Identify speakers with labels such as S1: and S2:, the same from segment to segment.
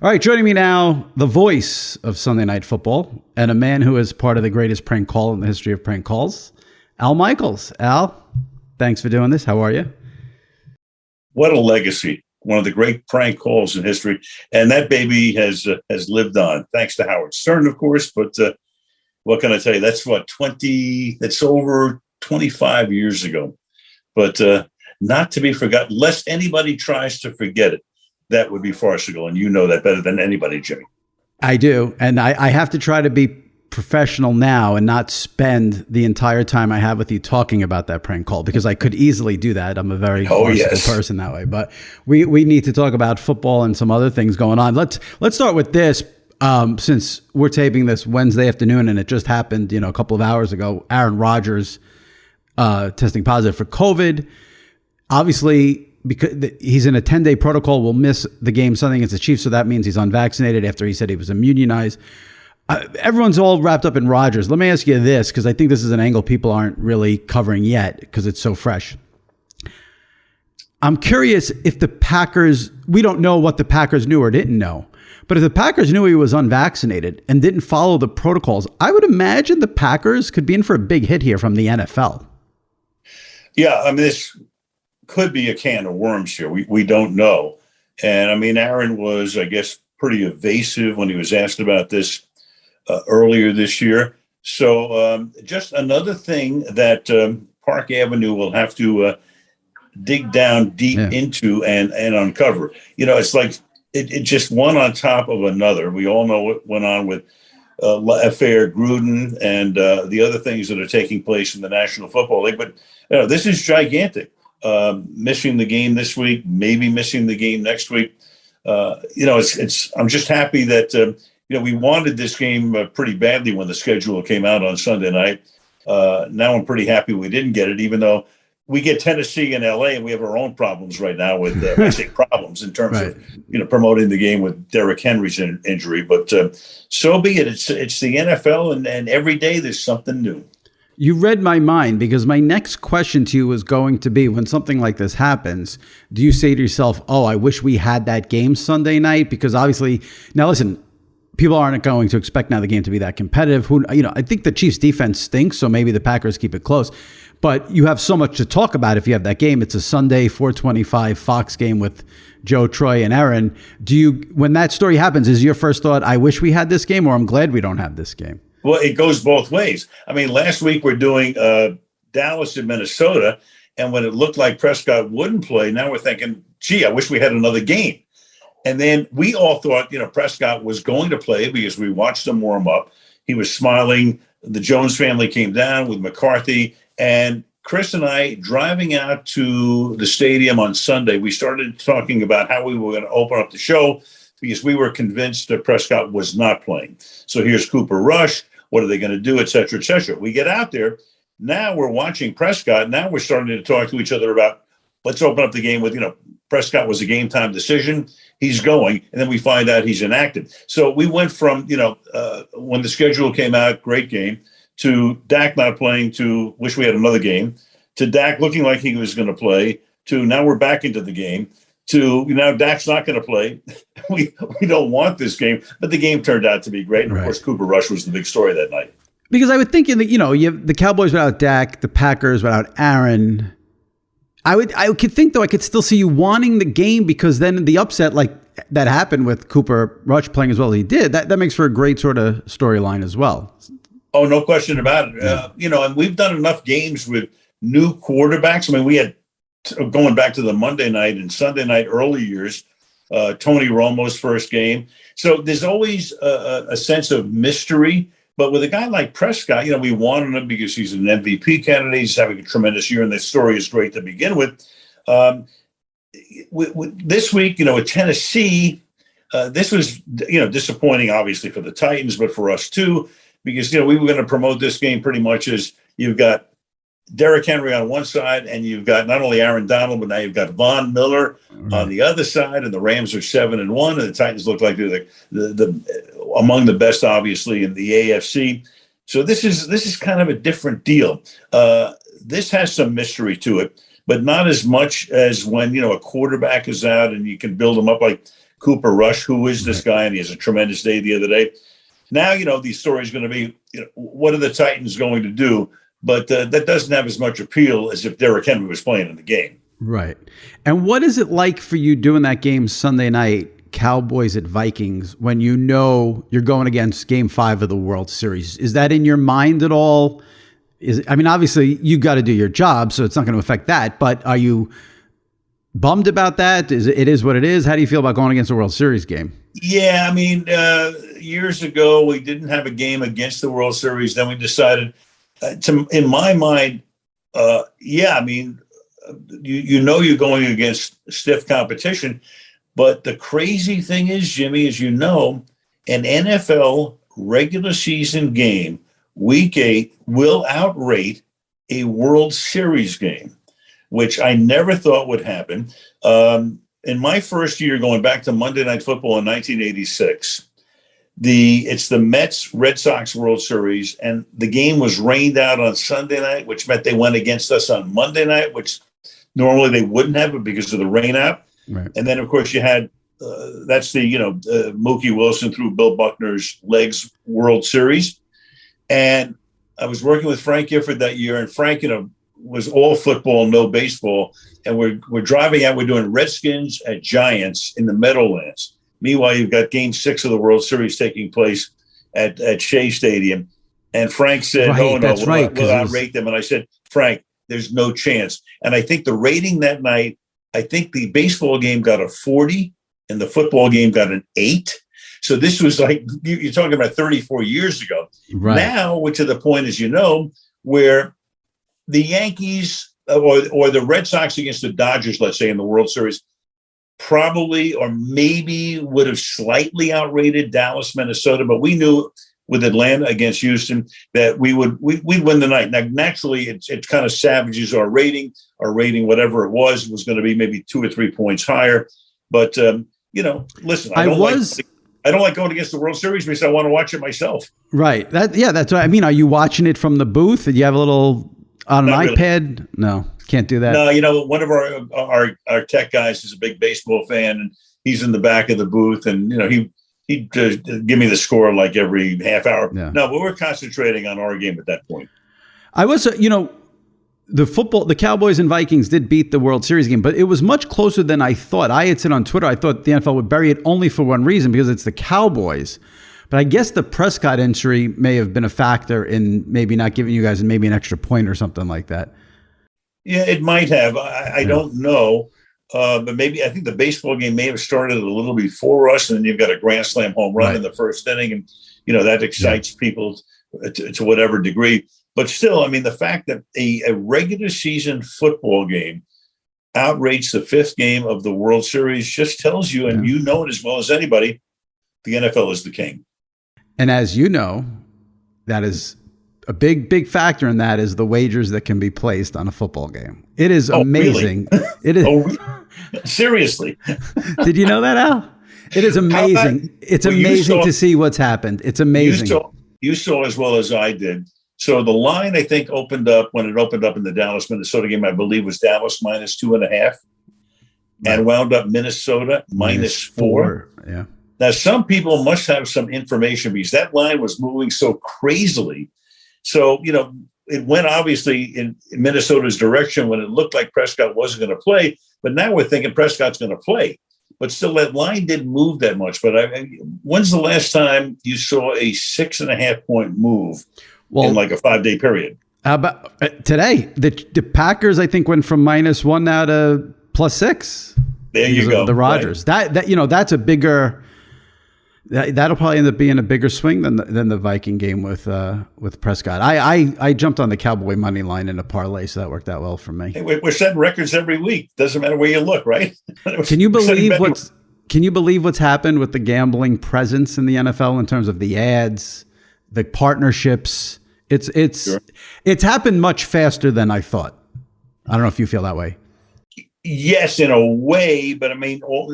S1: All right, joining me now, the voice of Sunday Night Football and a man who is part of the greatest prank call in the history of prank calls, Al Michaels. Al, thanks for doing this. How are you?
S2: What a legacy. One of the great prank calls in history. And that baby has lived on, thanks to Howard Stern, of course. But what can I tell you? That's that's over 25 years ago. But not to be forgotten, lest anybody tries to forget it. That would be farcical. And you know that better than anybody, Jimmy.
S1: I do. And I have to try to be professional now and not spend the entire time I have with you talking about that prank call, because I could easily do that. I'm a very farcical person that way. But we need to talk about football and some other things going on. Let's start with this. Since we're taping this Wednesday afternoon and it just happened, a couple of hours ago, Aaron Rodgers testing positive for COVID. Obviously, because he's in a 10-day protocol, will miss the game Sunday against the Chiefs. So that means he's unvaccinated after he said he was immunized. Everyone's all wrapped up in Rodgers. Let me ask you this, because I think this is an angle people aren't really covering yet because it's so fresh. I'm curious if the Packers, we don't know what the Packers knew or didn't know, but if the Packers knew he was unvaccinated and didn't follow the protocols, I would imagine the Packers could be in for a big hit here from the NFL.
S2: Yeah, I mean, this could be a can of worms here. We don't know. And I mean, Aaron was, I guess, pretty evasive when he was asked about this earlier this year. So just another thing that Park Avenue will have to dig down deep into and uncover. It's like it just one on top of another. We all know what went on with Affair Gruden and the other things that are taking place in the National Football League. But this is gigantic. Missing the game this week, maybe missing the game next week. I'm just happy that, we wanted this game pretty badly when the schedule came out on Sunday night. Now I'm pretty happy we didn't get it, even though we get Tennessee and LA and we have our own problems right now with, I say problems in terms of, promoting the game with Derrick Henry's injury. But so be it. It's the NFL and every day there's something new.
S1: You read my mind, because my next question to you was going to be, when something like this happens, do you say to yourself, oh, I wish we had that game Sunday night? Because obviously, now listen, people aren't going to expect now the game to be that competitive. I think the Chiefs defense stinks, so maybe the Packers keep it close. But you have so much to talk about if you have that game. It's a Sunday 4:25 Fox game with Joe, Troy, and Aaron. When that story happens, is your first thought, I wish we had this game, or I'm glad we don't have this game?
S2: Well, it goes both ways. I mean, last week we're doing Dallas and Minnesota, and when it looked like Prescott wouldn't play, now we're thinking, gee, I wish we had another game. And then we all thought, Prescott was going to play because we watched him warm up. He was smiling. The Jones family came down with McCarthy. And Chris and I, driving out to the stadium on Sunday, we started talking about how we were going to open up the show because we were convinced that Prescott was not playing. So here's Cooper Rush. What are they going to do, et cetera, et cetera? We get out there. Now we're watching Prescott. Now we're starting to talk to each other about, let's open up the game with, Prescott was a game time decision. He's going. And then we find out he's inactive. So we went from, when the schedule came out, great game, to Dak not playing, to wish we had another game, to Dak looking like he was going to play, to now we're back into the game, to now Dak's not going to play. We don't want this game, but the game turned out to be great. And of course, Cooper Rush was the big story that night.
S1: Because I would think that, you have the Cowboys without Dak, the Packers without Aaron. I could think, though, I could still see you wanting the game, because then the upset like that happened with Cooper Rush playing as well as he did, that makes for a great sort of storyline as well.
S2: Oh, no question about it. And we've done enough games with new quarterbacks. I mean, we had, going back to the Monday night and Sunday night early years, Tony Romo's first game. So there's always a sense of mystery. But with a guy like Prescott, we wanted him because he's an MVP candidate. He's having a tremendous year, and the story is great to begin with. With this week, with Tennessee, this was, disappointing, obviously, for the Titans, but for us too, because, we were going to promote this game pretty much as you've got Derrick Henry on one side, and you've got not only Aaron Donald, but now you've got Von Miller on the other side, and the Rams are 7-1, and the Titans look like they're the among the best, obviously, in the AFC. So this is kind of a different deal. This has some mystery to it, but not as much as when a quarterback is out and you can build them up like Cooper Rush, who is this guy, and he has a tremendous day the other day. Now, the story is going to be, what are the Titans going to do? But that doesn't have as much appeal as if Derrick Henry was playing in the game.
S1: Right. And what is it like for you doing that game Sunday night, Cowboys at Vikings, when you know you're going against Game 5 of the World Series? Is that in your mind at all? Obviously, you got to do your job, so it's not going to affect that. But are you bummed about that? It is what it is. How do you feel about going against a World Series game?
S2: Yeah, years ago, we didn't have a game against the World Series. Then we decided, in my mind, you're going against stiff competition. But the crazy thing is, Jimmy, as you know, an NFL regular season game, Week 8, will outrate a World Series game, which I never thought would happen. In my first year, going back to Monday Night Football in 1986, it's the Mets Red Sox World Series, and the game was rained out on Sunday night, which meant they went against us on Monday night, which normally they wouldn't have it because of the rain out.
S1: Right.
S2: And then, of course, you had Mookie Wilson through Bill Buckner's legs World Series, and I was working with Frank Gifford that year, and Frank, was all football, no baseball. And we're driving out, we're doing Redskins at Giants in the Meadowlands. Meanwhile, you've got Game 6 of the World Series taking place at Shea Stadium. And Frank said, we'll outrate them. And I said, Frank, there's no chance. And I think the rating that night, I think the baseball game got a 40 and the football game got an 8. So this was like, you're talking about 34 years ago.
S1: Right.
S2: Now we're to the point, as you know, where the Yankees or the Red Sox against the Dodgers, let's say, in the World Series, probably or maybe would have slightly outrated Dallas, Minnesota, but we knew with Atlanta against Houston that we'd win the night. Now, naturally, it kind of savages our rating. Our rating, whatever it was going to be maybe 2 or 3 points higher. But listen, I don't like going against the World Series because I want to watch it myself.
S1: Right. That's what I mean. Are you watching it from the booth? Do you have a little on an iPad? Really. No, can't do that.
S2: No, one of our tech guys is a big baseball fan, and he's in the back of the booth, and he'd give me the score like every half hour.
S1: Yeah.
S2: No, but we're concentrating on our game at that point.
S1: I was, the Cowboys and Vikings did beat the World Series game, but it was much closer than I thought. I had said on Twitter, I thought the NFL would bury it only for one reason, because it's the Cowboys. But I guess the Prescott injury may have been a factor in maybe not giving you guys maybe an extra point or something like that.
S2: Yeah, it might have. I don't know. But maybe I think the baseball game may have started a little before us, and then you've got a grand slam home run in the first inning, and that excites people to whatever degree. But still, the fact that a regular season football game outrates the 5th game of the World Series just tells you, and you know it as well as anybody, the NFL is the king.
S1: And as you know, that is a big, big factor in that is the wagers that can be placed on a football game. It is amazing.
S2: Really?
S1: It is.
S2: Seriously.
S1: Did you know that, Al? It is amazing. It's amazing to see what's happened. It's amazing.
S2: You saw as well as I did. So the line, I think, opened up when it opened up in the Dallas, Minnesota game, I believe was Dallas -2.5 and wound up Minnesota -4.
S1: Yeah.
S2: Now, some people must have some information because that line was moving so crazily. So, it went obviously in Minnesota's direction when it looked like Prescott wasn't going to play. But now we're thinking Prescott's going to play. But still, that line didn't move that much. But when's the last time you saw a 6.5 point move in like a 5-day period?
S1: How about today? The Packers, I think, went from -1 now to +6.
S2: There you go.
S1: The Rodgers. Right. That's a bigger. That'll probably end up being a bigger swing than the Viking game with Prescott. I jumped on the Cowboy money line in a parlay, so that worked out well for me.
S2: Hey, we're setting records every week. Doesn't matter where you look, right?
S1: Can you believe what's happened with the gambling presence in the NFL in terms of the ads, the partnerships? It's happened much faster than I thought. I don't know if you feel that way.
S2: Yes, in a way, but a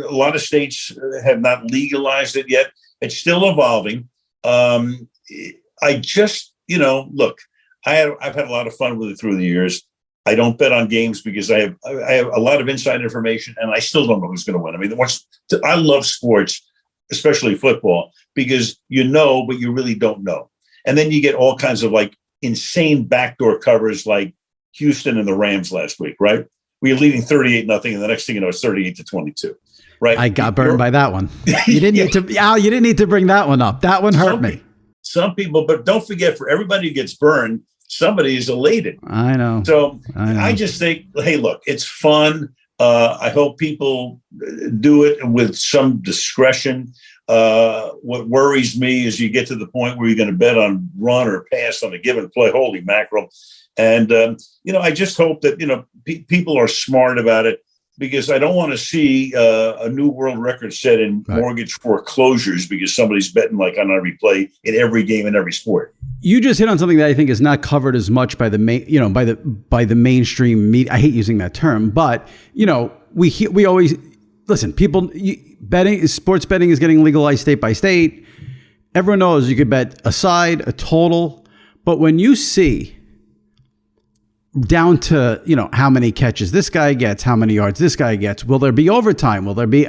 S2: lot of states have not legalized it yet. It's still evolving. I just, look, I've had a lot of fun with it through the years. I don't bet on games because I have a lot of inside information, and I still don't know who's going to win. I mean, I love sports, especially football, because you know, but you really don't know. And then you get all kinds of like insane backdoor covers, like Houston and the Rams last week, right? We were leading 38-0, and the next thing you know, it's 38-22. Right?
S1: I got burned by that one. You didn't need to, Al. You didn't need to bring that one up. That one hurt me.
S2: Some people, but don't forget, for everybody who gets burned, somebody is elated.
S1: I know.
S2: So I just think, hey, look, it's fun. I hope people do it with some discretion. What worries me is you get to the point where you're going to bet on run or pass on a given play. Holy mackerel. And, I just hope that, people are smart about it, because I don't want to see a new world record set in mortgage foreclosures because somebody's betting like on every play in every game in every sport.
S1: You just hit on something that I think is not covered as much by the by the mainstream media. I hate using that term, but we always listen. People sports betting is getting legalized state by state. Everyone knows you could bet a side, a total, but when you see down to, how many catches this guy gets, how many yards this guy gets, will there be overtime? Will there be,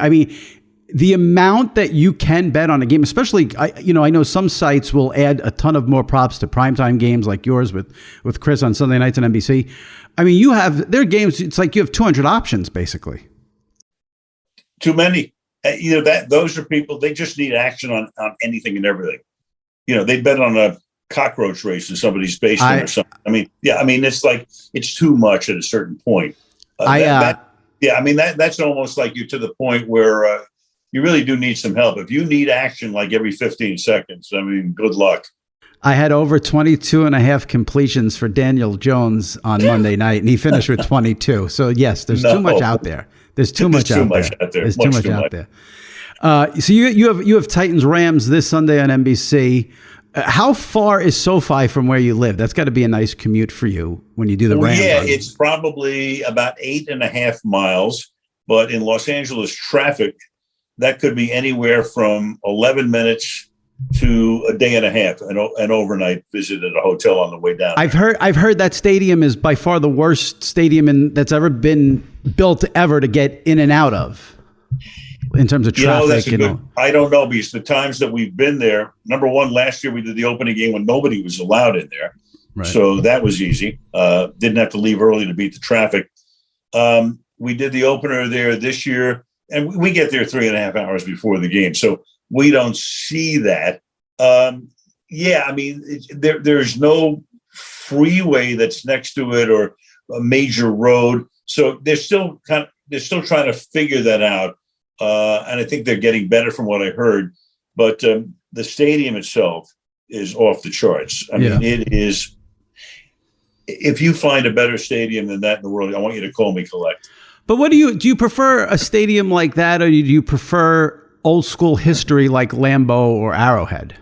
S1: the amount that you can bet on a game, especially, I know some sites will add a ton of more props to primetime games like yours with Chris on Sunday nights on NBC. You have their games. It's like you have 200 options basically.
S2: Too many. Those are people, they just need action on anything and everything. They bet on a cockroach race in somebody's basement or something. It's like, it's too much at a certain point. That's almost like you're to the point where you really do need some help. If you need action like every 15 seconds, good luck.
S1: I had over 22 and a half completions for Daniel Jones on Monday night, and he finished with 22. So yes, there's too much out there. There's too much out there. There's too much out there. So you have Titans Rams this Sunday on NBC. How far is SoFi from where you live? That's got to be a nice commute for you when you do the Rams.
S2: Yeah, it's probably about 8.5 miles. But in Los Angeles traffic, that could be anywhere from 11 minutes to a day and a half, an overnight visit at a hotel on the way down.
S1: I've heard that stadium is by far the worst stadium that's ever been built ever to get in and out of. In terms of traffic,
S2: I don't know, because the times that we've been there, number one, last year we did the opening game when nobody was allowed in there. Right. So that was easy. Didn't have to leave early to beat the traffic. We did the opener there this year, and we get there 3.5 hours before the game. So we don't see that. There's no freeway that's next to it or a major road. So they're still trying to figure that out. And I think they're getting better from what I heard, but the stadium itself is off the charts. It is. If you find a better stadium than that in the world, I want you to call me collect.
S1: But what do you prefer a stadium like that, or do you prefer old school history like Lambeau or Arrowhead?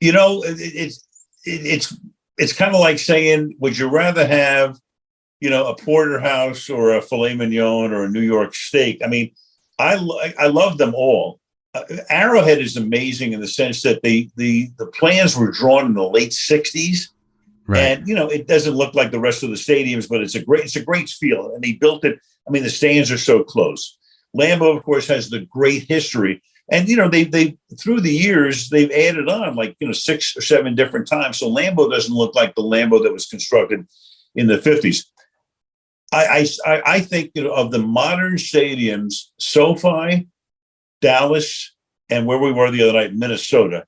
S2: It's kind of like saying, would you rather have a porterhouse or a filet mignon or a New York steak? I love them all. Arrowhead is amazing in the sense that the plans were drawn in the late 60s. Right. And, it doesn't look like the rest of the stadiums, but it's a great feel. And he built it. The stands are so close. Lambeau, of course, has the great history. And, they through the years, they've added on 6 or 7 different times. So Lambeau doesn't look like the Lambeau that was constructed in the 50s. I think of the modern stadiums, SoFi, Dallas, and where we were the other night, Minnesota,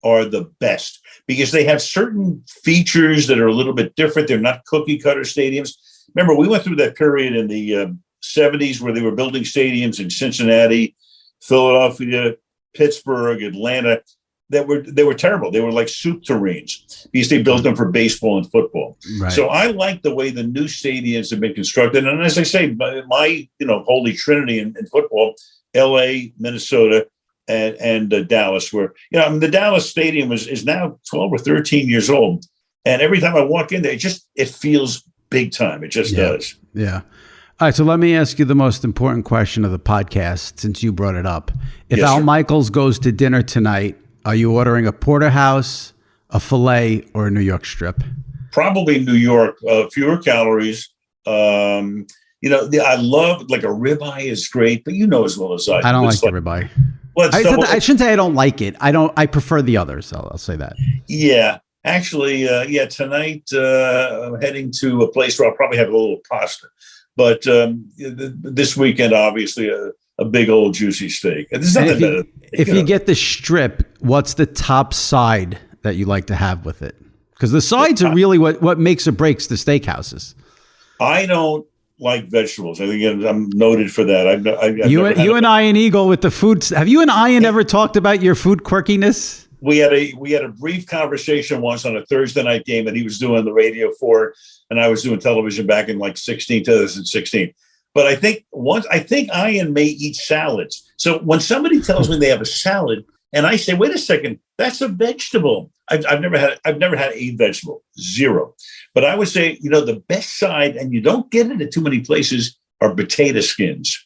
S2: are the best because they have certain features that are a little bit different. They're not cookie cutter stadiums. Remember, we went through that period in the 70s where they were building stadiums in Cincinnati, Philadelphia, Pittsburgh, Atlanta. They were terrible. They were like soup tureens because they built them for baseball and football. Right. So I like the way the new stadiums have been constructed. And as I say, my holy trinity in football, LA, Minnesota, and Dallas, where the Dallas stadium is now 12 or 13 years old, and every time I walk in there, it feels big time. It just does. Yeah.
S1: All right, so let me ask you the most important question of the podcast, since you brought it up. If Al Michaels goes to dinner tonight, are you ordering a porterhouse, a filet, or a New York strip?
S2: probably New York, fewer calories. I love like a ribeye is great, but as well as I do.
S1: I don't like the ribeye.
S2: Well,
S1: I shouldn't say I don't like it. I prefer the others. I'll say that.
S2: Yeah. Actually, tonight I'm heading to a place where I'll probably have a little pasta. But this weekend, obviously, a big old juicy steak. And there's nothing better.
S1: If you get the strip, what's the top side that you like to have with it? Because the sides are really what makes or breaks the steakhouses.
S2: I don't like vegetables. I think I'm noted for that.
S1: You and Ian Eagle with the food. Have you and Ian ever talked about your food quirkiness?
S2: We had a brief conversation once on a Thursday night game that he was doing the radio for, and I was doing television back in 2016. But I think Ian may eat salads. So when somebody tells me they have a salad, and I say, "Wait a second, that's a vegetable," I've never had a vegetable, zero. But I would say, the best side, and you don't get it at too many places, are potato skins.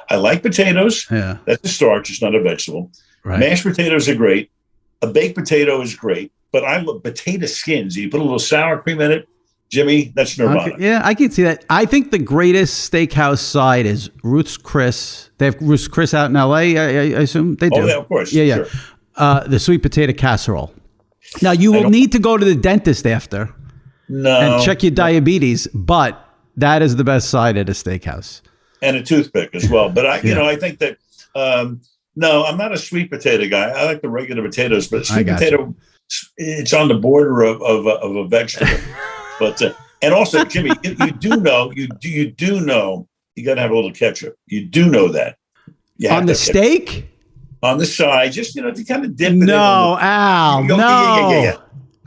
S2: I like potatoes.
S1: Yeah,
S2: that's a starch. It's not a vegetable.
S1: Right.
S2: Mashed potatoes are great. A baked potato is great, but I love potato skins. You put a little sour cream in it, Jimmy, that's nirvana.
S1: Okay. Yeah, I can see that. I think the greatest steakhouse side is Ruth's Chris. They have Ruth's Chris out in L.A., I assume? They do.
S2: Oh, yeah, of course.
S1: Yeah. Sure. The sweet potato casserole. Now, you will need to go to the dentist after and check your diabetes, but that is the best side at a steakhouse.
S2: And a toothpick as well. But I think that... no, I'm not a sweet potato guy. I like the regular potatoes, but sweet potato, it's on the border of a vegetable. But and also, Jimmy, you do know you got to have a little ketchup. You do know that.
S1: On the steak?
S2: Ketchup. On the side, just to kind of dip it in.
S1: No, Al, no.
S2: Yeah.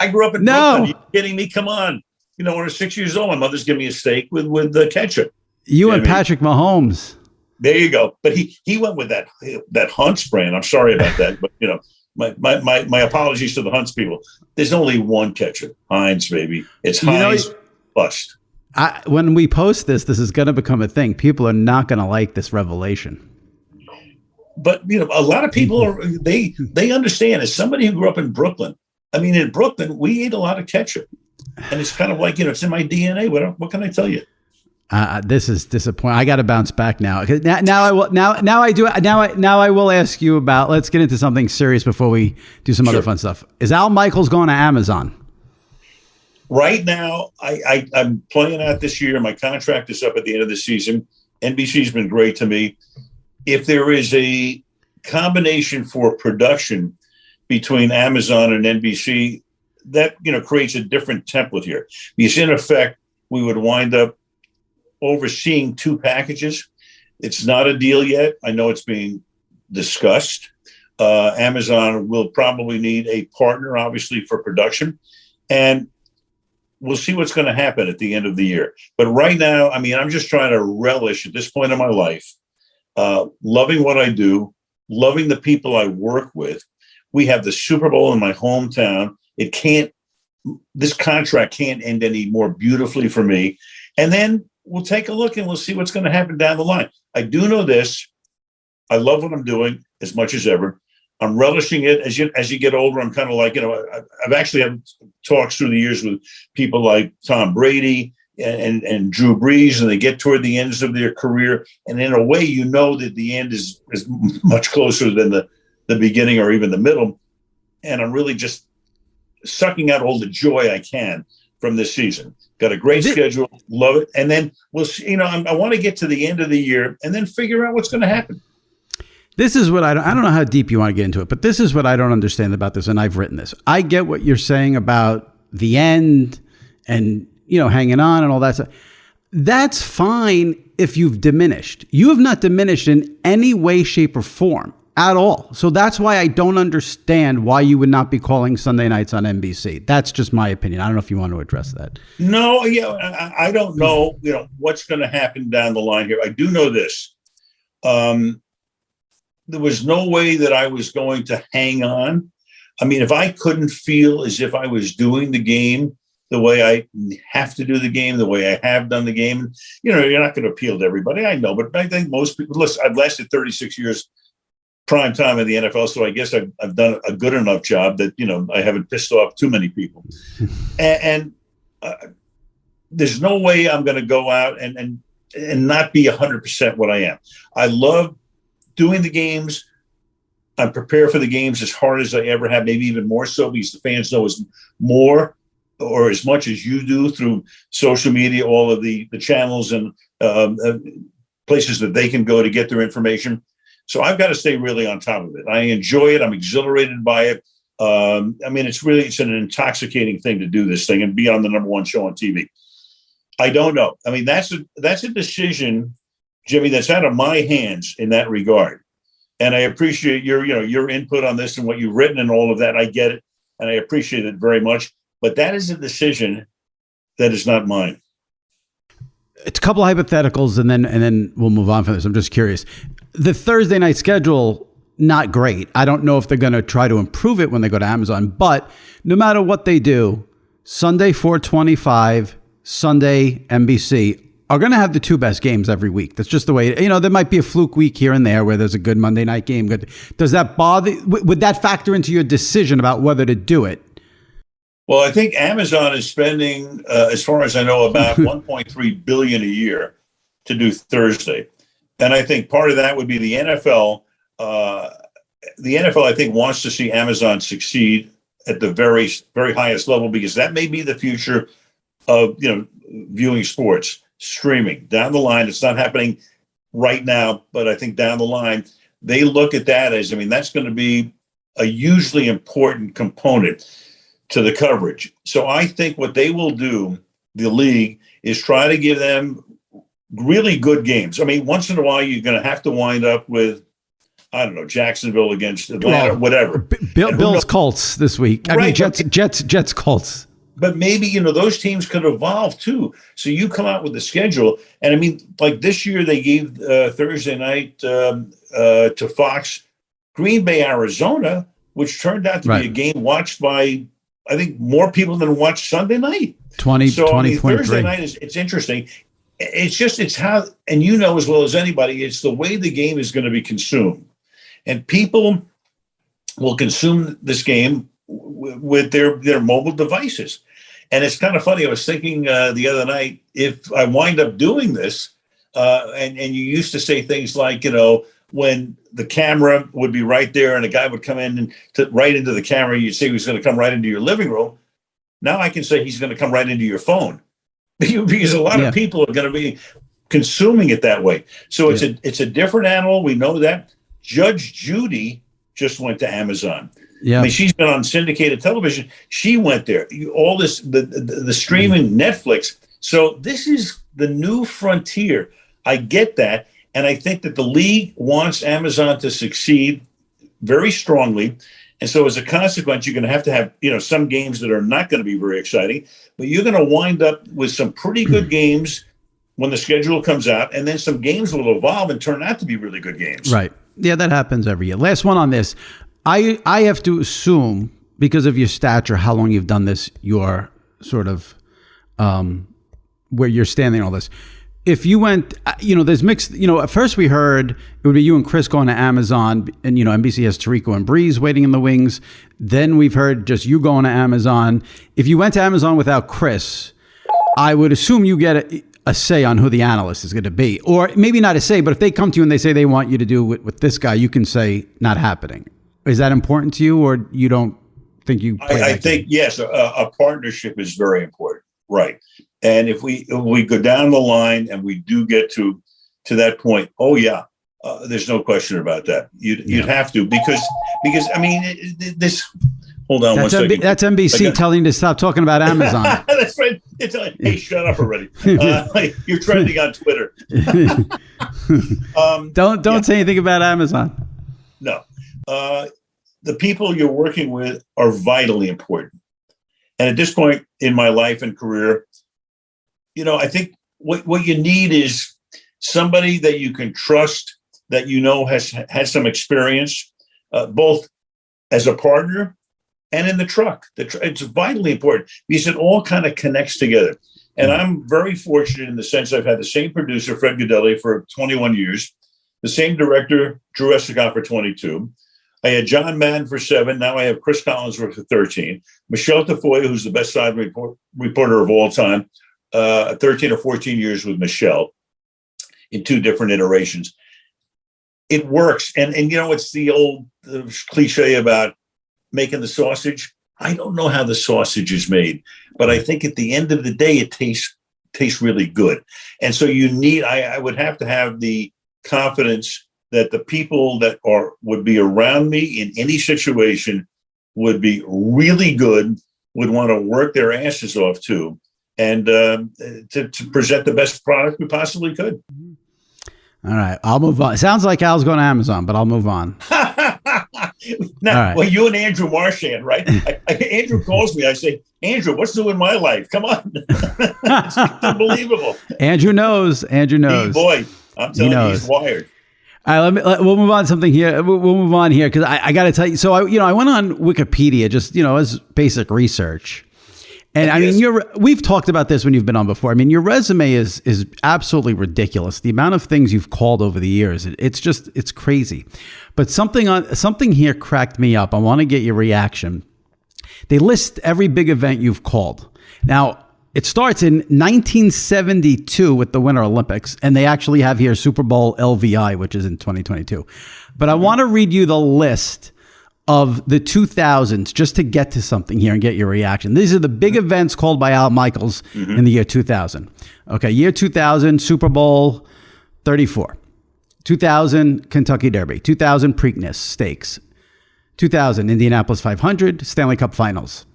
S2: I grew up in Brooklyn. Are you kidding me? Come on. When I was 6 years old, my mother's giving me a steak with the ketchup.
S1: You and Patrick Mahomes.
S2: There you go. But he went with that Hunt's brand. I'm sorry about that, but my apologies to the Hunt's people. There's only one ketchup, Heinz, baby. It's Heinz bust.
S1: When we post this is going to become a thing. People are not going to like this revelation.
S2: But a lot of people they understand. As somebody who grew up in Brooklyn, in Brooklyn we eat a lot of ketchup, and it's kind of like it's in my DNA. What can I tell you?
S1: This is disappointing. I got to bounce back now. Now I will ask you about. Let's get into something serious before we do some other fun stuff. Is Al Michaels going to Amazon?
S2: Right now, I'm playing out this year. My contract is up at the end of the season. NBC's been great to me. If there is a combination for production between Amazon and NBC, that creates a different template here. Because in effect, we would wind up overseeing two packages. It's not a deal yet. I know it's being discussed. Amazon will probably need a partner, obviously, for production. And we'll see what's going to happen at the end of the year. But right now, I'm just trying to relish at this point in my life, loving what I do, loving the people I work with. We have the Super Bowl in my hometown. This contract can't end any more beautifully for me. And then we'll take a look and we'll see what's going to happen down the line. I do know this. I love what I'm doing as much as ever. I'm relishing it. As you get older, I'm kind of like, I've actually had talks through the years with people like Tom Brady and Drew Brees, and they get toward the ends of their career. And in a way, that the end is much closer than the beginning or even the middle. And I'm really just sucking out all the joy I can from this season. Got a great schedule, love it. And then we'll see, I want to get to the end of the year and then figure out what's going to happen.
S1: This is what I don't know how deep you want to get into it, but this is what I don't understand about this. And I've written this. I get what you're saying about the end and, hanging on and all that stuff. That's fine if you've diminished. You have not diminished in any way, shape, or form at all. So that's why I don't understand why you would not be calling Sunday nights on NBC. That's just my opinion. I don't know if you want to address that.
S2: No, I don't know, what's going to happen down the line here. I do know this. There was no way that I was going to hang on. If I couldn't feel as if I was doing the game the way I have to do the game, the way I have done the game, you're not going to appeal to everybody. I know, but I think most people, listen, I've lasted 36 years prime time in the NFL, so I guess I've done a good enough job that I haven't pissed off too many people. And there's no way I'm going to go out and not be 100% what I am. I love doing the games. I'm prepared for the games as hard as I ever have, maybe even more so, because the fans know as more or as much as you do through social media, all of the channels and places that they can go to get their information. So I've got to stay really on top of it. I enjoy it. I'm exhilarated by it. It's an intoxicating thing to do this thing and be on the number one show on TV. I don't know. I mean, that's a decision, Jimmy, that's out of my hands in that regard. And I appreciate your input on this and what you've written and all of that. I get it, and I appreciate it very much. But that is a decision that is not mine.
S1: It's a couple of hypotheticals, and then we'll move on from this. I'm just curious. The Thursday night schedule, not great. I don't know if they're going to try to improve it when they go to Amazon. But no matter what they do, Sunday 425, Sunday NBC are going to have the two best games every week. That's just the way, there might be a fluke week here and there where there's a good Monday night game. Does that bother? Would that factor into your decision about whether to do it?
S2: Well, I think Amazon is spending, as far as I know, about $1.3 billion a year to do Thursday. And I think part of that would be the NFL. The NFL, I think, wants to see Amazon succeed at the very, very highest level, because that may be the future of, viewing sports, streaming down the line. It's not happening right now, but I think down the line, they look at that as, that's going to be a hugely important component to the coverage. So I think what they will do, the league, is try to give them really good games. Once in a while, you're going to have to wind up with, I don't know, Jacksonville against Atlanta, whatever.
S1: Bills Colts this week.
S2: Right,
S1: Jets Colts.
S2: But maybe, those teams could evolve too. So you come out with the schedule. And like this year, they gave Thursday night to Fox, Green Bay, Arizona, which turned out to be a game watched by, I think, more people than watched Sunday night.
S1: 20
S2: Thursday night it's interesting. It's how, and as well as anybody, it's the way the game is going to be consumed. And people will consume this game with their mobile devices. And it's kind of funny. I was thinking the other night, if I wind up doing this, and you used to say things like, when the camera would be right there and a guy would come in and right into the camera, you'd say he was going to come right into your living room. Now I can say he's going to come right into your phone, because a lot of people are going to be consuming it that way. So it's a different animal. We know that. Judge Judy just went to Amazon.
S1: Yeah,
S2: she's been on syndicated television. She went there. All this, the streaming, Netflix. So this is the new frontier. I get that. And I think that the league wants Amazon to succeed very strongly. And so as a consequence, you're going to have, some games that are not going to be very exciting, but you're going to wind up with some pretty good games when the schedule comes out. And then some games will evolve and turn out to be really good games.
S1: Right. Yeah, that happens every year. Last one on this. I have to assume, because of your stature, how long you've done this, your sort of where you're standing, all this. If you went, there's mixed, at first we heard it would be you and Chris going to Amazon, and, NBC has Tarico and Breeze waiting in the wings. Then we've heard just you going to Amazon. If you went to Amazon without Chris, I would assume you get a say on who the analyst is going to be. Or maybe not a say, but if they come to you and they say they want you to do with this guy, you can say not happening. Is that important to you, or you don't think you play
S2: I think, yes, a partnership is very important. Right. And if we go down the line and we do get to that point, there's no question about that. You'd have to, because this. Hold on one second.
S1: That's NBC telling you to stop talking about Amazon.
S2: That's right. It's like, hey, shut up already. You're trending on Twitter.
S1: Don't say anything about Amazon.
S2: No. The people you're working with are vitally important. And at this point in my life and career, I think what you need is somebody that you can trust, that has some experience, both as a partner and in the truck. It's vitally important because it all kind of connects together. And I'm very fortunate in the sense I've had the same producer, Fred Godelli, for 21 years, the same director, Drew Essicoff, for 22. I had John Madden for 7. Now I have Chris Collinsworth for 13. Michelle Tafoya, who's the best side reporter of all time, 13 or 14 years with Michelle in 2 different iterations. It works. And it's the old cliche about making the sausage. I don't know how the sausage is made, but I think at the end of the day, it tastes really good. And so I would have to have the confidence that the people that would be around me in any situation would be really good, would want to work their asses off too, and to present the best product we possibly could.
S1: All right, I'll move on. It sounds like Al's going to Amazon, but I'll move on.
S2: Now, right. Well, you and Andrew Marchand, right? Andrew calls me. I say, Andrew, what's new in my life? Come on. It's unbelievable.
S1: Andrew knows.
S2: Boy, I'm telling you, he's wired.
S1: All right, we'll move on to something here. We'll move on here because I got to tell you. So I went on Wikipedia just as basic research, and I mean we've talked about this when you've been on before. I mean your resume is absolutely ridiculous. The amount of things you've called over the years, it's crazy. But something here cracked me up. I want to get your reaction. They list every big event you've called. Now, it starts in 1972 with the Winter Olympics, and they actually have here Super Bowl LVI, which is in 2022. But I want to read you the list of the 2000s just to get to something here and get your reaction. These are the big events called by Al Michaels in the year 2000. Okay, year 2000, Super Bowl 34. 2000, Kentucky Derby. 2000, Preakness Stakes. 2000, Indianapolis 500, Stanley Cup Finals.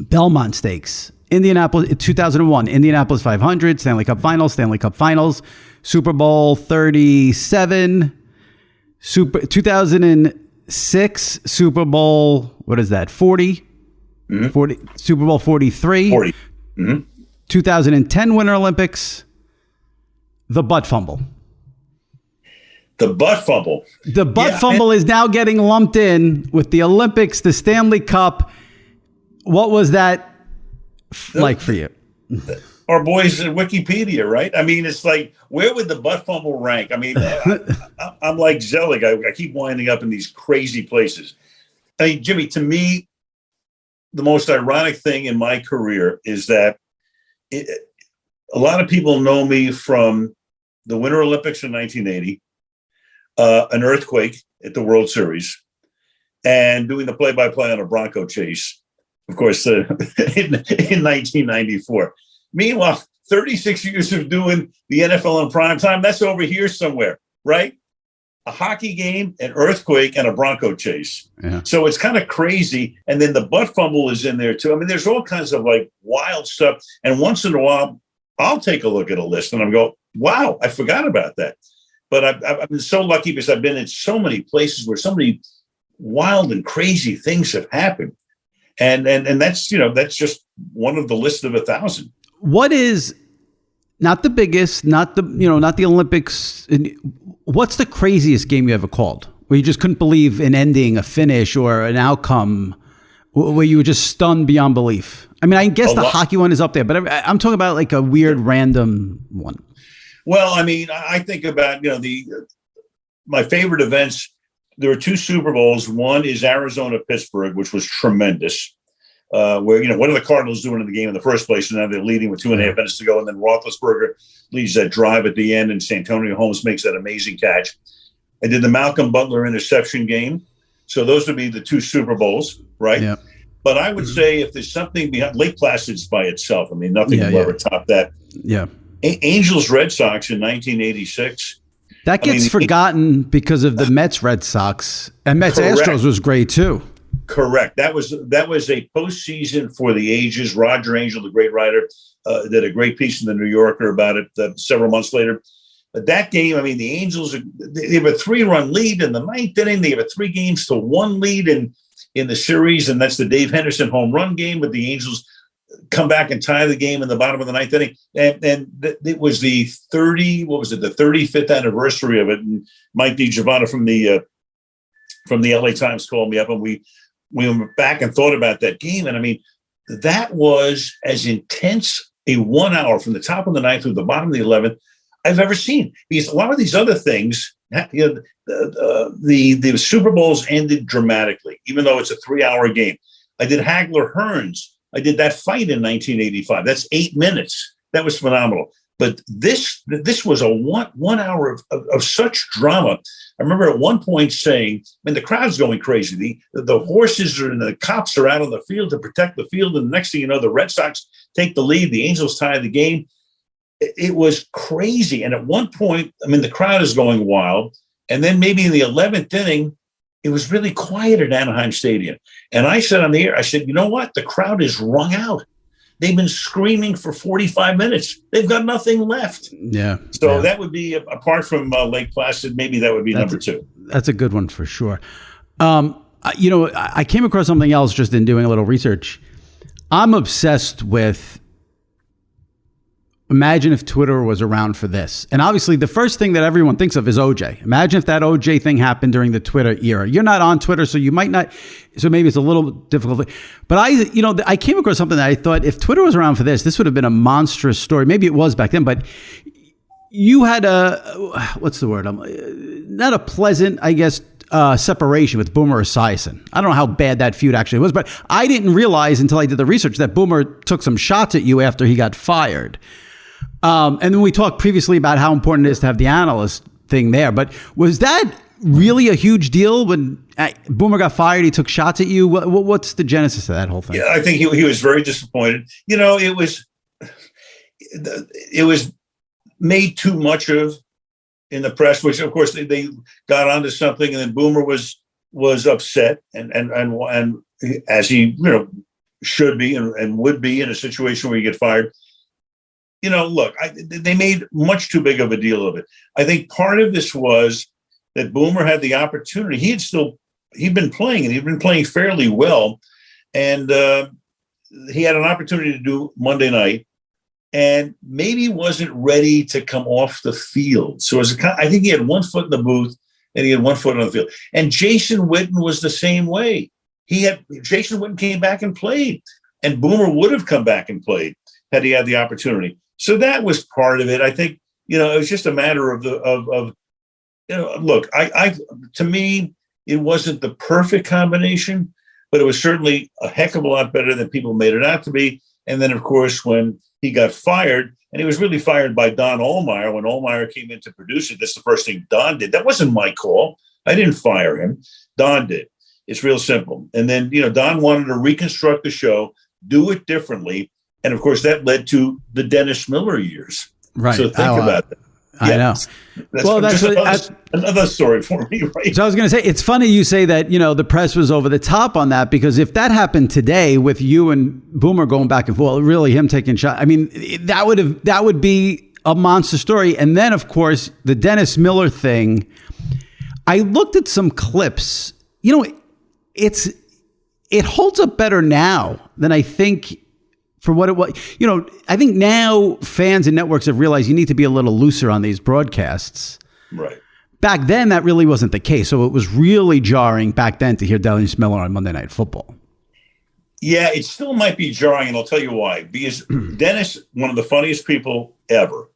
S1: Belmont Stakes. 2001, Indianapolis 500, Stanley Cup Finals, Super Bowl 37, 2006, Super Bowl, what is that, 40? 40, Super Bowl 43,
S2: 40.
S1: 2010 Winter Olympics, the butt fumble.
S2: The butt fumble.
S1: The butt fumble is now getting lumped in with the Olympics, the Stanley Cup. What was that like for you?
S2: Our boys at Wikipedia, right? I mean, it's like, where would the butt fumble rank? I mean, I'm like Zelig. I keep winding up in these crazy places. I mean, Jimmy, to me, the most ironic thing in my career is that a lot of people know me from the Winter Olympics in 1980, an earthquake at the World Series, and doing the play-by-play on a Bronco chase, of course, in 1994. Meanwhile, 36 years of doing the NFL in prime time, that's over here somewhere, right? A hockey game, an earthquake, and a Bronco chase. Yeah. So it's kind of crazy. And then the butt fumble is in there too. I mean, there's all kinds of like wild stuff. And once in a while, I'll take a look at a list and I'm go, wow, I forgot about that. But I've been so lucky because I've been in so many places where so many wild and crazy things have happened. And that's, that's just one of the list of 1,000.
S1: What is not the biggest, not the Olympics. What's the craziest game you ever called where you just couldn't believe an ending, a finish, or an outcome where you were just stunned beyond belief? I mean, I guess the hockey one is up there, but I'm talking about like a weird random one.
S2: Well, I mean, I think about, my favorite events. There were 2 Super Bowls. One is Arizona-Pittsburgh, which was tremendous. Where, what are the Cardinals doing in the game in the first place? And now they're leading with 2.5 minutes to go. And then Roethlisberger leads that drive at the end, and Santonio Holmes makes that amazing catch. I did the Malcolm Butler interception game. So those would be the 2 Super Bowls, right? Yeah. But I would say if there's something behind Lake Placid's by itself, I mean, nothing will ever top that.
S1: Yeah.
S2: Angels Red Sox in 1986.
S1: That gets forgotten because of the Mets Red Sox, and Mets Astros was great too.
S2: Correct. That was a postseason for the ages. Roger Angel, the great writer, did a great piece in the New Yorker about it several months later. But that game, I mean, the Angels, they have a 3-run lead in the 9th inning. They have a 3-1 lead in the series, and that's the Dave Henderson home run game. But the Angels come back and tie the game in the bottom of the 9th inning. And it was the 35th anniversary of it. And Mike DiGiovanna from the LA Times called me up, and we went back and thought about that game. And I mean, that was as intense a 1 hour from the top of the 9th through the bottom of the 11th I've ever seen. Because a lot of these other things, the Super Bowls ended dramatically, even though it's a 3-hour game. I did Hagler Hearns. I did that fight in 1985. That's 8 minutes. That was phenomenal. But this was a one hour of such drama. I remember at one point saying, the crowd's going crazy. The horses and the cops are out on the field to protect the field. And the next thing you know, the Red Sox take the lead. The Angels tie the game. It was crazy. And at one point, the crowd is going wild. And then maybe in the 11th inning, it was really quiet at Anaheim Stadium. And I said on the air, I said, you know what? The crowd is wrung out. They've been screaming for 45 minutes. They've got nothing left.
S1: Yeah.
S2: So that would be, apart from Lake Placid, maybe that would be number 2.
S1: That's a good one for sure. I came across something else just in doing a little research. I'm obsessed with, imagine if Twitter was around for this. And obviously the first thing that everyone thinks of is OJ. Imagine if that OJ thing happened during the Twitter era. You're not on Twitter, so you might not, so maybe it's a little difficult. But I came across something that I thought, if Twitter was around for this would have been a monstrous story. Maybe it was back then, but you had what's the word? Not a pleasant, I guess, separation with Boomer Esiason. I don't know how bad that feud actually was, but I didn't realize until I did the research that Boomer took some shots at you after he got fired. And then we talked previously about how important it is to have the analyst thing there. But was that really a huge deal when Boomer got fired? He took shots at you. What's the genesis of that whole thing?
S2: Yeah, I think he was very disappointed. It was made too much of in the press, which of course they got onto something, and then Boomer was upset and as he should be and would be in a situation where you get fired. Look, they made much too big of a deal of it. I think part of this was that Boomer had the opportunity. He'd been playing, and he'd been playing fairly well. And he had an opportunity to do Monday night, and maybe wasn't ready to come off the field. So I think he had one foot in the booth, and he had one foot on the field. And Jason Witten was the same way. Jason Witten came back and played, and Boomer would have come back and played had he had the opportunity. So that was part of it. I think, it was just a matter of look, to me, it wasn't the perfect combination, but it was certainly a heck of a lot better than people made it out to be. And then, of course, when he got fired, and he was really fired by Don Ohlmeyer, when Ohlmeyer came in to produce it, that's the first thing Don did. That wasn't my call. I didn't fire him. Don did. It's real simple. And then, Don wanted to reconstruct the show, do it differently. And of course, that led to the Dennis Miller years.
S1: Right.
S2: So think about that.
S1: I know.
S2: That's another story for me, right?
S1: So I was going to say, it's funny you say that, the press was over the top on that, because if that happened today with you and Boomer going back and forth, really him taking shots, that would be a monster story. And then, of course, the Dennis Miller thing, I looked at some clips, it holds up better now than I think for what it was. I think now fans and networks have realized you need to be a little looser on these broadcasts.
S2: Right.
S1: Back then, that really wasn't the case. So it was really jarring back then to hear Dennis Miller on Monday Night Football.
S2: Yeah, it still might be jarring, and I'll tell you why. Because Dennis, one of the funniest people ever,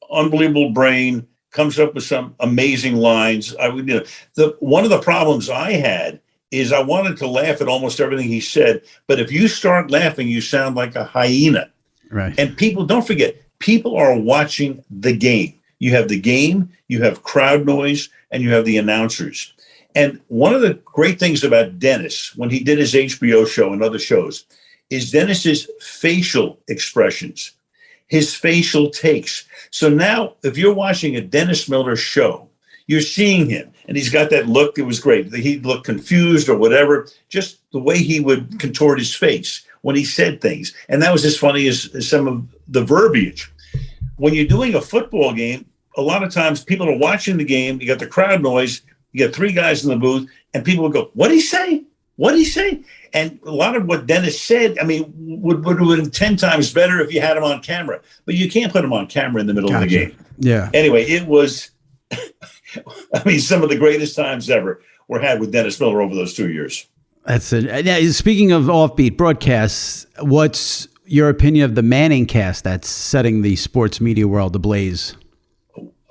S2: unbelievable brain, comes up with some amazing lines. One of the problems I had is I wanted to laugh at almost everything he said, but if you start laughing, you sound like a hyena.
S1: Right.
S2: And don't forget, people are watching the game. You have the game, you have crowd noise, and you have the announcers. And one of the great things about Dennis, when he did his HBO show and other shows, is Dennis's facial expressions, his facial takes. So now, if you're watching a Dennis Miller show, you're seeing him, and he's got that look. It was great. He'd look confused or whatever, just the way he would contort his face when he said things. And that was as funny as some of the verbiage. When you're doing a football game, a lot of times people are watching the game. You got the crowd noise. You got 3 guys in the booth, and people would go, "What'd he say? What'd he say?" And a lot of what Dennis said, would have been 10 times better if you had him on camera. But you can't put him on camera in the middle of the game.
S1: Yeah.
S2: Anyway, it was... some of the greatest times ever were had with Dennis Miller over those 2 years.
S1: That's it. Now, speaking of offbeat broadcasts, what's your opinion of the Manning cast that's setting the sports media world ablaze?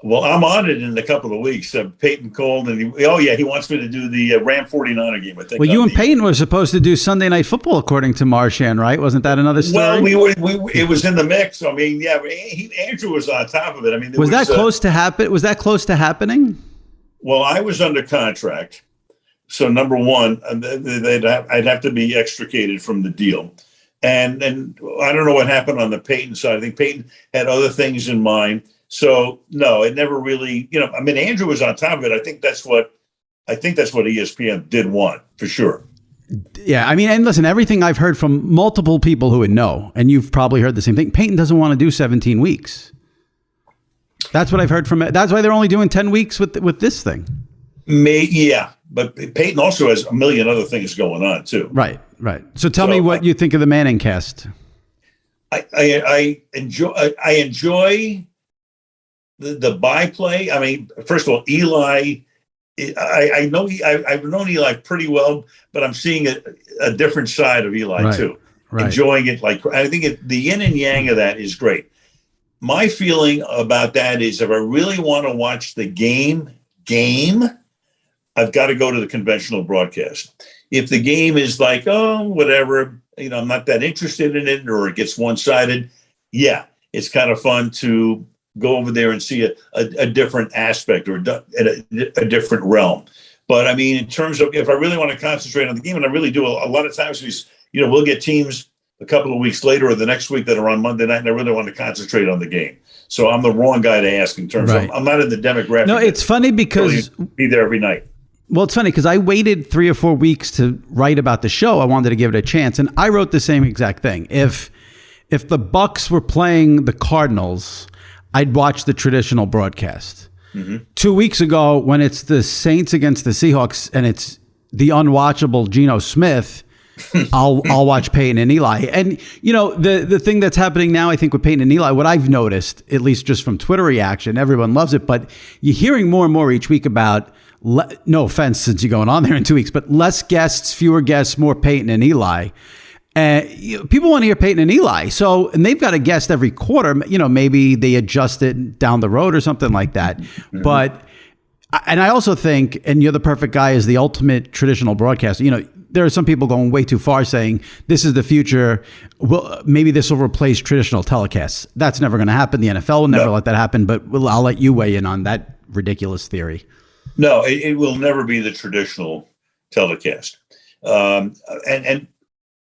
S2: Well, I'm on it in a couple of weeks. Peyton called and he wants me to do the Ram 49er game. I think.
S1: Well, you and Peyton were supposed to do Sunday Night Football, according to Marshan, right? Wasn't that another story?
S2: Well, it was in the mix. I mean, yeah, Andrew was on top of it. I mean,
S1: was that close to happen? Was that close to happening?
S2: Well, I was under contract, so number one, I'd have to be extricated from the deal, and I don't know what happened on the Peyton side. I think Peyton had other things in mind. So no, it never really, I mean, Andrew was on top of it. I think that's what ESPN did want for sure.
S1: Yeah. I mean, and listen, everything I've heard from multiple people who would know, and you've probably heard the same thing. Peyton doesn't want to do 17 weeks. That's what I've heard from it. That's why they're only doing 10 weeks with this thing.
S2: Yeah. But Peyton also has a million other things going on too.
S1: Right. So tell me what you think of the Manning cast.
S2: I enjoy the byplay. I mean, first of all, Eli. I've known Eli pretty well, but I'm seeing a different side of Eli too. Right. Enjoying it, I think the yin and yang of that is great. My feeling about that is, if I really want to watch the game, I've got to go to the conventional broadcast. If the game is whatever, I'm not that interested in it, or it gets one-sided, yeah, it's kind of fun to go over there and see a different aspect or a different realm. But I mean, in terms of if I really want to concentrate on the game, and I really do, a lot of times we'll get teams a couple of weeks later or the next week that are on Monday night, and I really want to concentrate on the game. So I'm the wrong guy to ask in terms of, I'm not in the demographic.
S1: No, it's funny because
S2: be there every night.
S1: Well, it's funny because I waited 3 or 4 weeks to write about the show. I wanted to give it a chance, and I wrote the same exact thing. If the Bucks were playing the Cardinals, I'd watch the traditional broadcast. Mm-hmm. 2 weeks ago, when it's the Saints against the Seahawks and it's the unwatchable Geno Smith, I'll watch Peyton and Eli. And the thing that's happening now, I think, with Peyton and Eli, what I've noticed, at least just from Twitter reaction, everyone loves it, but you're hearing more and more each week about, no offense since you're going on there in 2 weeks, but less guests, fewer guests, more Peyton and Eli. People want to hear Peyton and Eli. And they've got a guest every quarter. Maybe they adjust it down the road or something like that. Mm-hmm. But, and I also think, and you're the perfect guy as the ultimate traditional broadcaster, there are some people going way too far saying this is the future. Well, maybe this will replace traditional telecasts. That's never going to happen. The NFL will never let that happen, but I'll let you weigh in on that ridiculous theory.
S2: No, it will never be the traditional telecast. And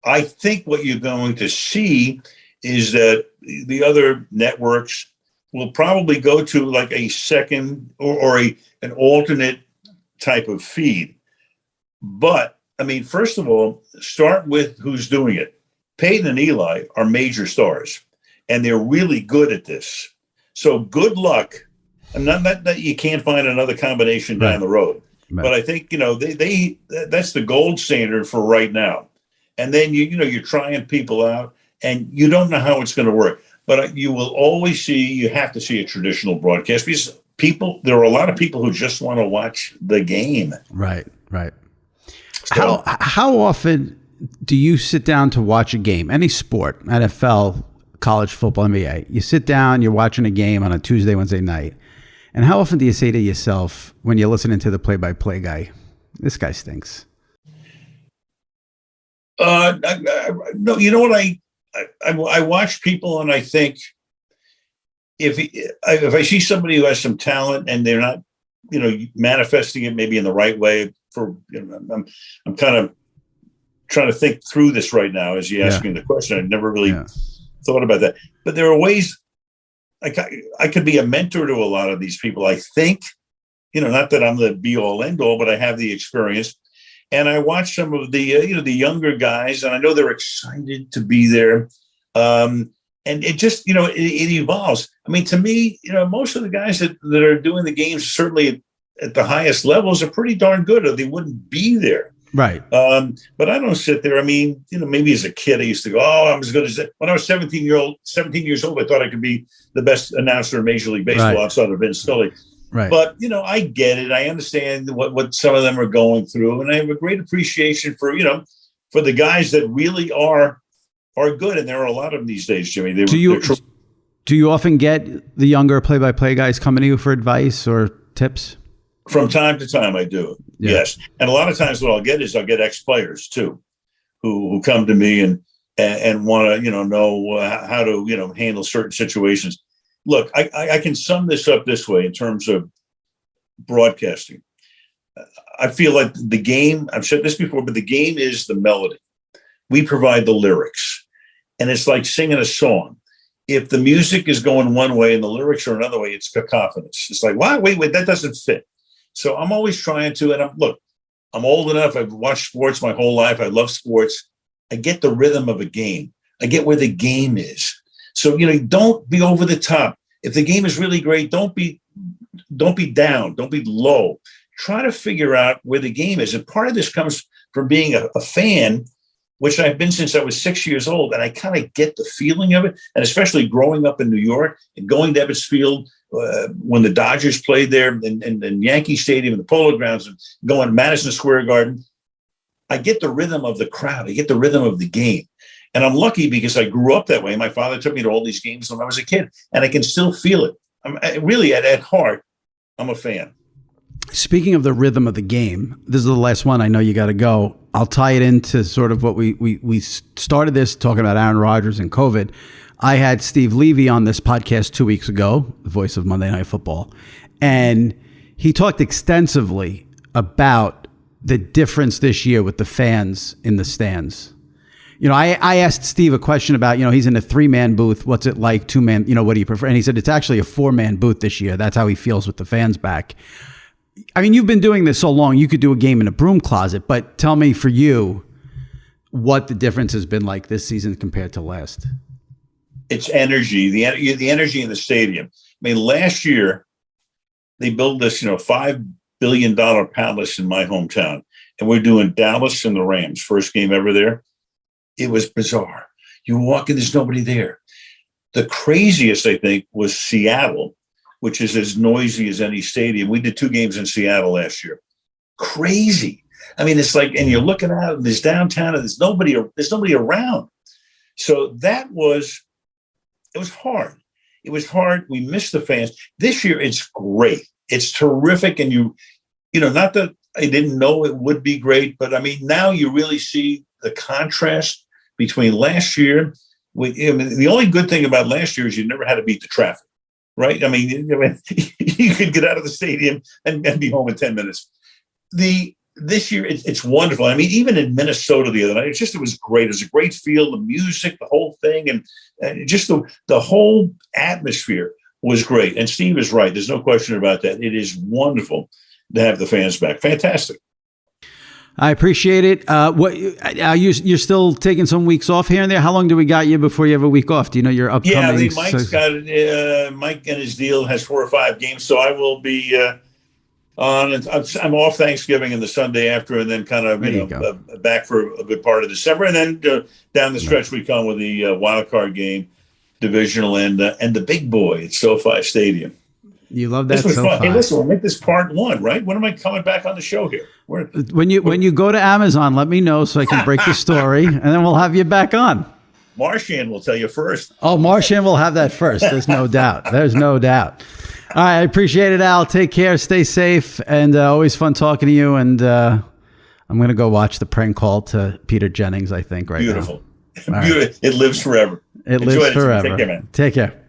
S2: I think what you're going to see is that the other networks will probably go to like a second or an alternate type of feed. But I mean, first of all, start with who's doing it. Peyton and Eli are major stars, and they're really good at this. So good luck. I'm not that you can't find another combination down the road, but I think they that's the gold standard for right now. And then you're trying people out, and you don't know how it's going to work. But you will always you have to see a traditional broadcast because there are a lot of people who just want to watch the game.
S1: Right. So, how often do you sit down to watch a game? Any sport, NFL, college football, NBA. You sit down, you're watching a game on a Tuesday, Wednesday night. And how often do you say to yourself when you're listening to the play-by-play guy, this guy stinks?
S2: No, you know what? I watch people and I think if I see somebody who has some talent and they're not, manifesting it maybe in the right way I'm kind of trying to think through this right now as you ask me the question. I never really thought about that, but there are ways I could be a mentor to a lot of these people. I think, not that I'm the be all end all, but I have the experience. And I watch some of the, the younger guys, and I know they're excited to be there. And it just, it evolves. I mean, to me, most of the guys that are doing the games, certainly at the highest levels, are pretty darn good, or they wouldn't be there.
S1: Right.
S2: But I don't sit there. I mean, maybe as a kid, I used to go, I'm as good as that. When I was 17 years old, I thought I could be the best announcer in Major League Baseball outside of Vince Scully.
S1: Right.
S2: But, I get it. I understand what some of them are going through. And I have a great appreciation for the guys that really are good. And there are a lot of them these days, Jimmy.
S1: Do you often get the younger play-by-play guys coming to you for advice or tips?
S2: From time to time, I do. Yeah. Yes. And a lot of times what I'll get ex-players too, who come to me and want to, know how to, handle certain situations. Look, I can sum this up this way in terms of broadcasting. I feel like the game, I've said this before, but the game is the melody. We provide the lyrics. And it's like singing a song. If the music is going one way and the lyrics are another way, it's cacophonous. It's like, wow, wait, that doesn't fit. So I'm always trying to, and I'm old enough. I've watched sports my whole life. I love sports. I get the rhythm of a game. I get where the game is. So, don't be over the top. If the game is really great, don't be down. Don't be low. Try to figure out where the game is. And part of this comes from being a fan, which I've been since I was 6 years old. And I kind of get the feeling of it. And especially growing up in New York and going to Ebbets Field when the Dodgers played there and Yankee Stadium and the Polo Grounds and going to Madison Square Garden, I get the rhythm of the crowd. I get the rhythm of the game. And I'm lucky because I grew up that way. My father took me to all these games when I was a kid, and I can still feel it. I'm really at heart, I'm a fan.
S1: Speaking of the rhythm of the game, this is the last one. I know you got to go. I'll tie it into sort of what we started this talking about Aaron Rodgers and COVID. I had Steve Levy on this podcast 2 weeks ago, the voice of Monday Night Football, and he talked extensively about the difference this year with the fans in the stands. I asked Steve a question about, he's in a 3-man booth. What's it like? 2-man, what do you prefer? And he said it's actually a 4-man booth this year. That's how he feels with the fans back. I mean, you've been doing this so long, you could do a game in a broom closet, but tell me for you what the difference has been like this season compared to last.
S2: It's energy, the energy in the stadium. I mean, last year they built this, $5 billion palace in my hometown, and we're doing Dallas and the Rams, first game ever there. It was bizarre. You walk in, there's nobody there. The craziest, I think, was Seattle, which is as noisy as any stadium. We did 2 games in Seattle last year. Crazy. I mean, it's like, and you're looking out, and there's downtown, and there's nobody around. So it was hard. It was hard. We missed the fans. This year, it's great. It's terrific. And not that I didn't know it would be great, but I mean, now you really see the contrast between last year. The only good thing about last year is you never had to beat the traffic, right? I mean, you could get out of the stadium and be home in 10 minutes. This year, it's wonderful. I mean, even in Minnesota the other night, it was great. It was a great feel, the music, the whole thing, and just the whole atmosphere was great. And Steve is right. There's no question about that. It is wonderful to have the fans back. Fantastic.
S1: I appreciate it. You're still taking some weeks off here and there? How long do we got you before you have a week off? Do you know your upcoming?
S2: Yeah, Mike and his deal has 4 or 5 games, so I will be I'm off Thanksgiving and the Sunday after, and then kind of back for a good part of December, and then down the stretch we come with the wild card game, divisional, and the big boy at SoFi Stadium.
S1: You love that.
S2: Hey, listen, we'll make this part 1, right? When am I coming back on the show here?
S1: When you go to Amazon, let me know so I can break the story, and then we'll have you back on.
S2: Marshan will tell you first.
S1: Oh, Marshan will have that first. There's no doubt. There's no doubt. All right, I appreciate it, Al. Take care. Stay safe, and always fun talking to you. And I'm going to go watch the prank call to Peter Jennings, I think, right now.
S2: Beautiful. Right. It lives forever.
S1: It lives forever.
S2: Take care, man.
S1: Take care.